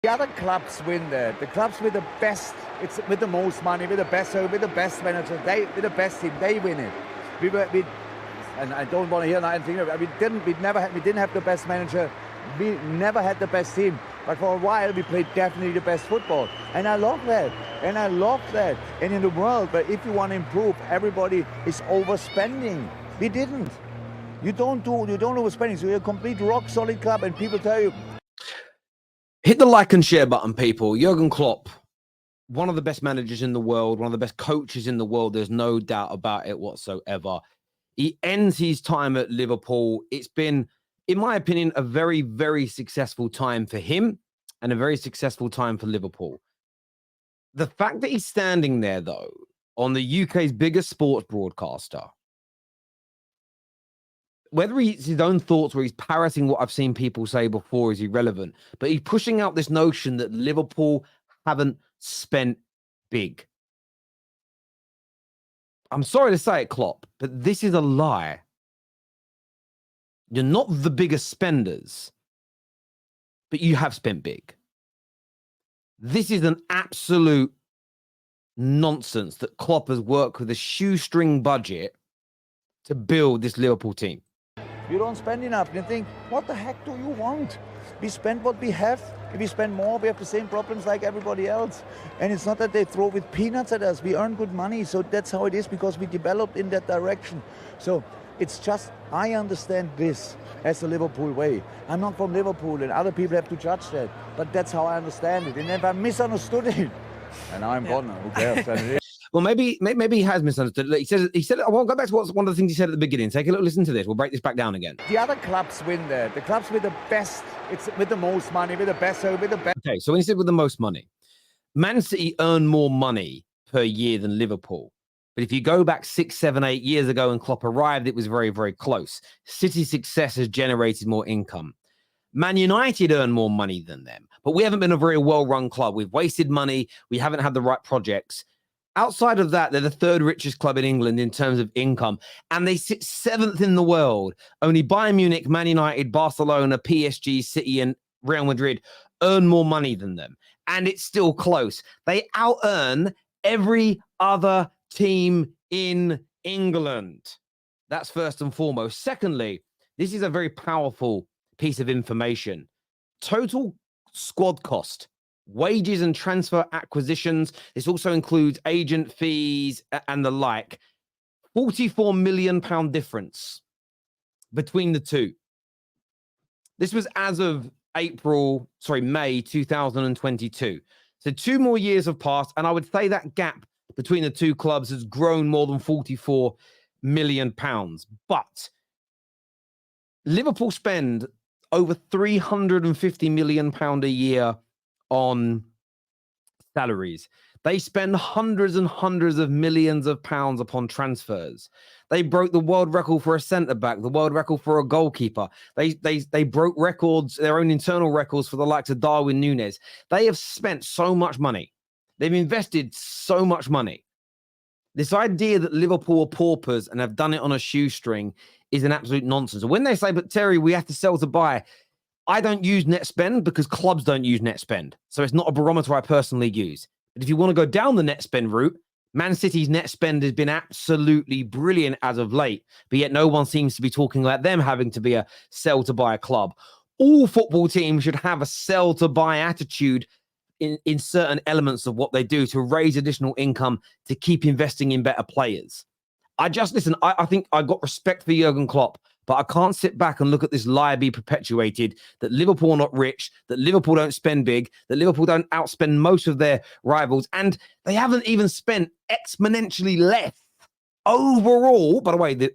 The other clubs win that. The clubs with the best, it's with the most money, with the best manager, with the best team, they win it. And I don't want to hear anything. We didn't have the best manager. We never had the best team. But for a while, we played definitely the best football. And I love that. And in the world, but if you want to improve, everybody is overspending. We didn't. You don't overspending. So you're a complete rock solid club, and people tell you. Hit the like and share button, people. Jurgen Klopp, one of the best managers in the world, one of the best coaches in the world. There's no doubt about it whatsoever. He ends his time at Liverpool. It's been, in my opinion, a very, very successful time for him and a very successful time for Liverpool. The fact that he's standing there, though, on the UK's biggest sports broadcaster, whether it's his own thoughts or he's parroting what I've seen people say before is irrelevant, but he's pushing out this notion that Liverpool haven't spent big. I'm sorry to say it, Klopp, but this is a lie. You're not the biggest spenders, but you have spent big. This is an absolute nonsense that Klopp has worked with a shoestring budget to build this Liverpool team. You don't spend enough. You think, what the heck do you want? We spend what we have. If we spend more, we have the same problems like everybody else. And it's not that they throw with peanuts at us. We earn good money, so that's how it is, because we developed in that direction. So it's just, I understand this as the Liverpool way. I'm not from Liverpool, and other people have to judge that. But that's how I understand it. And if I misunderstood it, and now I'm gone, who cares? Well, maybe he has misunderstood. He said, I won't go back to one of the things he said at the beginning. Take a look, listen to this. We'll break this back down again. The other clubs win that. The clubs with the best, it's with the most money, with the best. Okay, so when he said with the most money, Man City earn more money per year than Liverpool. But if you go back 6, 7, 8 years ago when Klopp arrived, it was very, very close. City's success has generated more income. Man United earn more money than them, but we haven't been a very well-run club. We've wasted money. We haven't had the right projects. Outside of that, they're the third richest club in England in terms of income, and they sit 7th in the world. Only Bayern Munich, Man United, Barcelona, PSG, City, and Real Madrid earn more money than them, and it's still close. They out-earn every other team in England. That's first and foremost. Secondly, this is a very powerful piece of information. Total squad cost. Wages and transfer acquisitions. This also includes agent fees and the like. £44 million difference between the two. This was as of May 2022. So 2 more years have passed, and I would say that gap between the two clubs has grown more than £44 million. But Liverpool spend over £350 million a year on salaries. They spend hundreds and hundreds of millions of pounds upon transfers. They broke the world record for a centre-back, the world record for a goalkeeper. They broke records, their own internal records for the likes of Darwin Núñez. They have spent so much money. They've invested so much money. This idea that Liverpool are paupers and have done it on a shoestring is an absolute nonsense. And when they say, but Terry, we have to sell to buy, I don't use net spend because clubs don't use net spend. So it's not a barometer I personally use. But if you want to go down the net spend route, Man City's net spend has been absolutely brilliant as of late. But yet no one seems to be talking about them having to be a sell to buy a club. All football teams should have a sell to buy attitude in certain elements of what they do to raise additional income, to keep investing in better players. I think I got respect for Jurgen Klopp, but I can't sit back and look at this lie be perpetuated that Liverpool are not rich, that Liverpool don't spend big, that Liverpool don't outspend most of their rivals, and they haven't even spent exponentially less overall. By the way,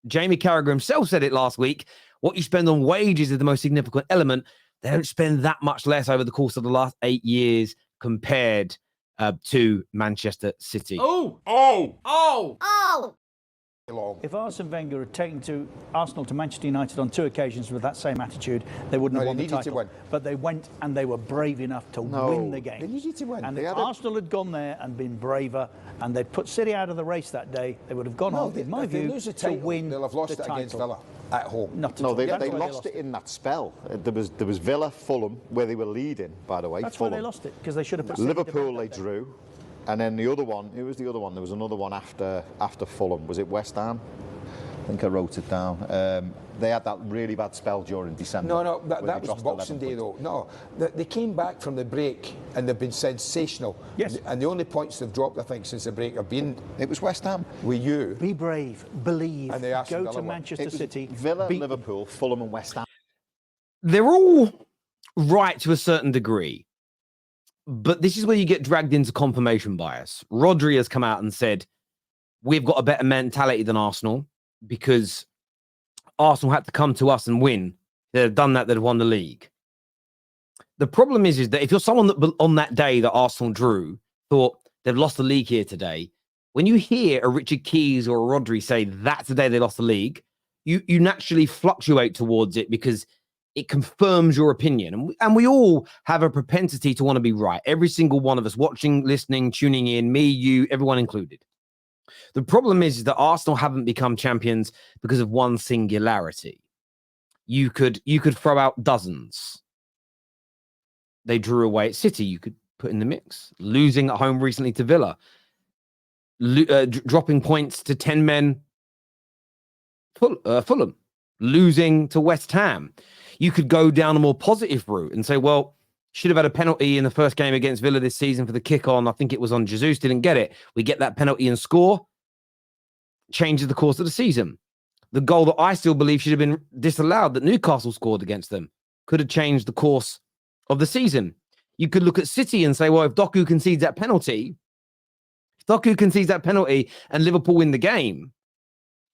Jamie Carragher himself said it last week, what you spend on wages is the most significant element. They don't spend that much less over the course of the last 8 years compared to Manchester City. If Arsene Wenger had taken Arsenal to Manchester United on 2 occasions with that same attitude, they wouldn't have won the title. But they went and they were brave enough to win the game. They needed to win. And if Arsenal had gone there and been braver and they'd put City out of the race that day, they would have gone on, in my view, to win they'll have lost the it against title. Villa. at home. No, they lost it in that spell. There was Villa, Fulham, where they were leading, by the way. That's Fulham. why they lost it, because they should have put Liverpool, they drew. And then the other one, who was the other one? There was another one after Fulham. Was it West Ham? I think I wrote it down. They had that really bad spell during December. No, that was Boxing Day, though. No, they came back from the break and they've been sensational. Yes. And the only points they've dropped, I think, since the break have been... It was West Ham. With you. Be brave, believe, And they go to Manchester City. Villa, Liverpool, Fulham and West Ham. They're all right to a certain degree. But this is where you get dragged into confirmation bias. Rodri has come out and said, we've got a better mentality than Arsenal because Arsenal had to come to us and win. They'd have done that, they'd have won the league. The problem is that if you're someone that on that day that Arsenal drew thought they've lost the league here today, when you hear a Richard Keys or a Rodri say that's the day they lost the league, you naturally fluctuate towards it because it confirms your opinion. And we all have a propensity to want to be right. Every single one of us watching, listening, tuning in, me, you, everyone included. The problem is that Arsenal haven't become champions because of one singularity. You could throw out dozens. They drew away at City. You could put in the mix. Losing at home recently to Villa. Dropping points to 10 men. Fulham. Losing to West Ham. You could go down a more positive route and say, well, should have had a penalty in the first game against Villa this season for the kick on. I think it was on Jesus. Didn't get it. We get that penalty and score. Changes the course of the season. The goal that I still believe should have been disallowed that Newcastle scored against them could have changed the course of the season. You could look at City and say, well, if Doku concedes that penalty and Liverpool win the game,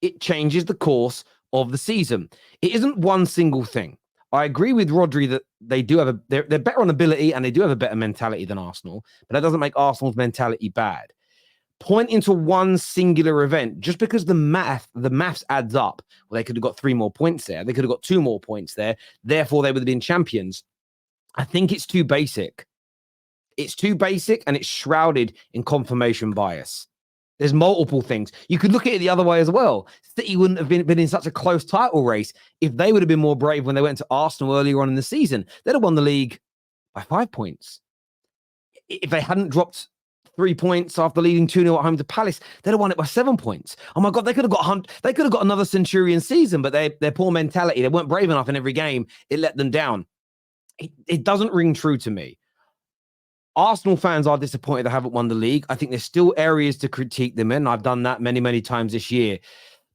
it changes the course of the season. It isn't one single thing. I agree with Rodri that they do have they're better on ability and they do have a better mentality than Arsenal, but that doesn't make Arsenal's mentality bad. Pointing to one singular event, just because the maths adds up, well, they could have got 3 more points there. They could have got 2 more points there. Therefore, they would have been champions. I think it's too basic. It's too basic and it's shrouded in confirmation bias. There's multiple things. You could look at it the other way as well. City wouldn't have been in such a close title race if they would have been more brave when they went to Arsenal earlier on in the season. They'd have won the league by 5 points. If they hadn't dropped 3 points after leading 2-0 at home to Palace, they'd have won it by 7 points. Oh my God, they could have got another Centurion season, but their poor mentality, they weren't brave enough in every game. It let them down. It doesn't ring true to me. Arsenal fans are disappointed they haven't won the league. I think there's still areas to critique them in. I've done that many, many times this year.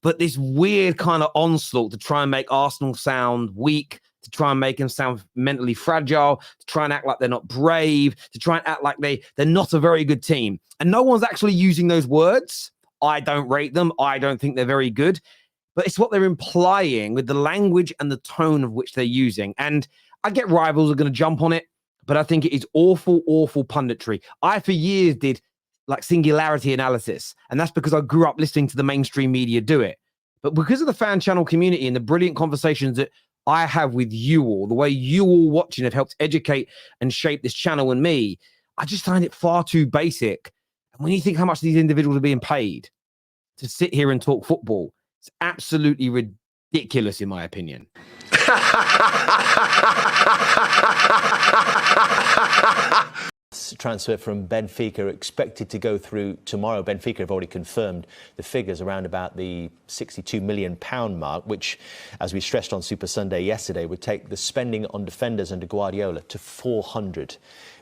But this weird kind of onslaught to try and make Arsenal sound weak, to try and make them sound mentally fragile, to try and act like they're not brave, to try and act like they're not a very good team. And no one's actually using those words. I don't rate them. I don't think they're very good. But it's what they're implying with the language and the tone of which they're using. And I get rivals are going to jump on it. But I think it is awful, awful punditry. I, for years, did like singularity analysis. And that's because I grew up listening to the mainstream media do it. But because of the fan channel community and the brilliant conversations that I have with you all, the way you all watching have helped educate and shape this channel and me, I just find it far too basic. And when you think how much these individuals are being paid to sit here and talk football, it's absolutely ridiculous, in my opinion. Transfer from Benfica expected to go through tomorrow. Benfica have already confirmed the figures around about the £62 million mark, which, as we stressed on Super Sunday yesterday, would take the spending on defenders under Guardiola to £400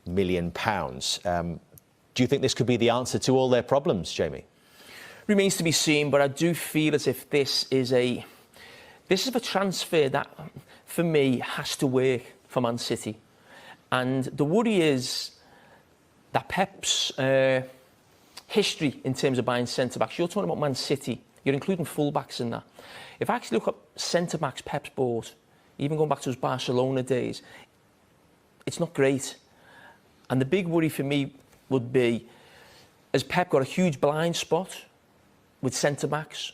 million. Do you think this could be the answer to all their problems, Jamie? Remains to be seen, but I do feel as if this is a transfer that, for me, has to work for Man City. And the worry is that Pep's history in terms of buying centre-backs, you're talking about Man City, you're including full-backs in that. If I actually look at centre-backs Pep's bought, even going back to his Barcelona days, it's not great. And the big worry for me would be, has Pep got a huge blind spot with centre-backs,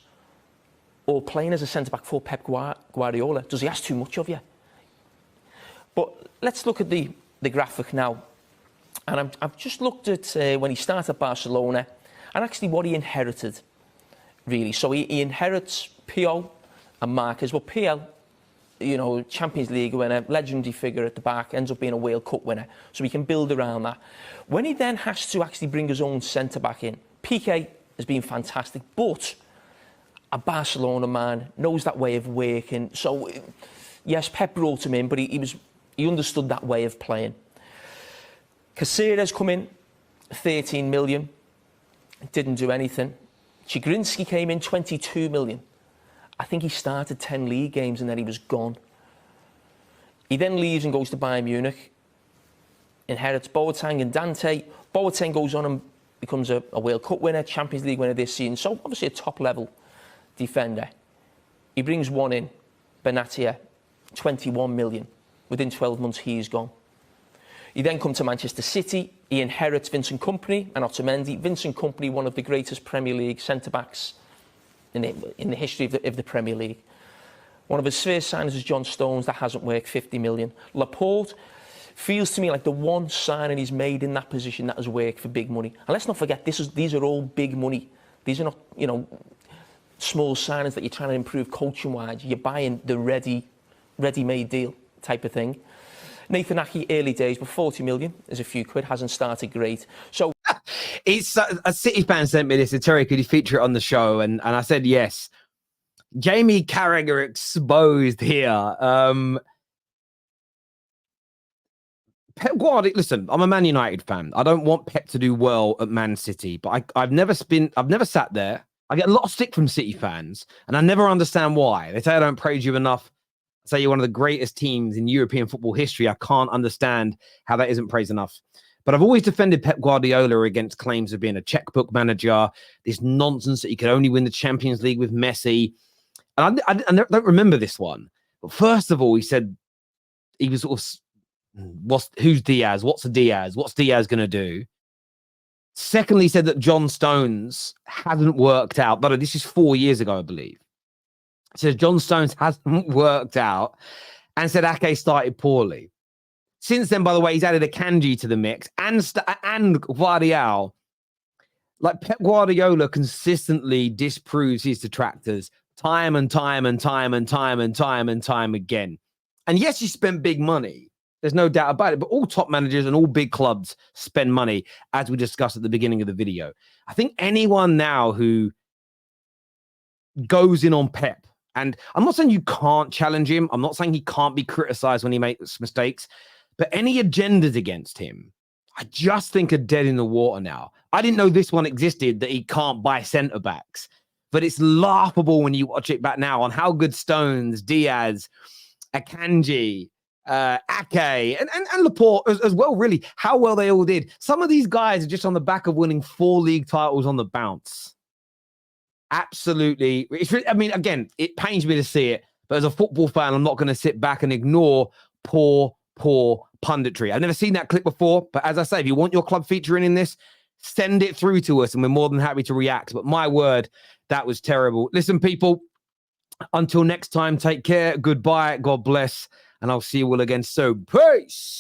or playing as a centre-back for Pep Guardiola? Does he ask too much of you? But let's look at the graphic now. And I've just looked at when he started at Barcelona and actually what he inherited, really. So he inherits Puyol and Marquez. Well, PL, you know, Champions League winner, legendary figure at the back, ends up being a World Cup winner. So we can build around that. When he then has to actually bring his own centre-back in, Piqué has been fantastic, but a Barcelona man, knows that way of working. So, yes, Pep brought him in, but he understood that way of playing. Caceres come in, 13 million, didn't do anything. Chigrinsky came in, 22 million. I think he started 10 league games and then he was gone. He then leaves and goes to Bayern Munich, inherits Boateng and Dante. Boateng goes on and becomes a World Cup winner, Champions League winner this season. So obviously a top-level defender. He brings one in, Benatia, 21 million. Within 12 months, he's gone. He then comes to Manchester City. He inherits Vincent Kompany and Otamendi. Vincent Kompany, one of the greatest Premier League centre-backs in the history of the Premier League. One of his first signings is John Stones. That hasn't worked, 50 million. Laporte feels to me like the one signing he's made in that position that has worked for big money. And let's not forget, these are all big money. These are not, you know, small signings that you're trying to improve coaching-wise. You're buying the ready-made deal type of thing. Nathan Ake, early days, but 40 million is a few quid, hasn't started great. So it's a City fan sent me this. Terry, could you feature it on the show? And I said yes. Jamie Carragher exposed here. Pep Guardiola, listen, I'm a Man United fan. I don't want Pep to do well at Man City, but I've never sat there. I get a lot of stick from City fans, and I never understand why. They say I don't praise you enough. Say you're one of the greatest teams in European football history. I can't understand how that isn't praised enough. But I've always defended Pep Guardiola against claims of being a checkbook manager, this nonsense that he could only win the Champions League with Messi. And I don't remember this one. But first of all, he said he was sort of, who's Diaz? What's a Diaz? What's Diaz going to do? Secondly, he said that John Stones hasn't worked out. No, this is 4 years ago, I believe. Says John Stones hasn't worked out, and said Ake started poorly. Since then, by the way, he's added a Kanji to the mix and Guardiola. Like Pep Guardiola consistently disproves his detractors time and time again. And yes, he spent big money. There's no doubt about it. But all top managers and all big clubs spend money, as we discussed at the beginning of the video. I think anyone now who goes in on Pep, and I'm not saying you can't challenge him. I'm not saying he can't be criticized when he makes mistakes. But any agendas against him, I just think are dead in the water now. I didn't know this one existed, that he can't buy centre-backs. But it's laughable when you watch it back now on how good Stones, Diaz, Akanji, Ake, and Laporte as well, really, how well they all did. Some of these guys are just on the back of winning 4 league titles on the bounce. Absolutely. I mean, again, it pains me to see it, but as a football fan, I'm not going to sit back and ignore poor punditry. I've never seen that clip before, but as I say, if you want your club featuring in this, send it through to us and we're more than happy to react. But my word, that was terrible. Listen, people, until next time, take care. Goodbye. God bless. And I'll see you all again soon. Peace.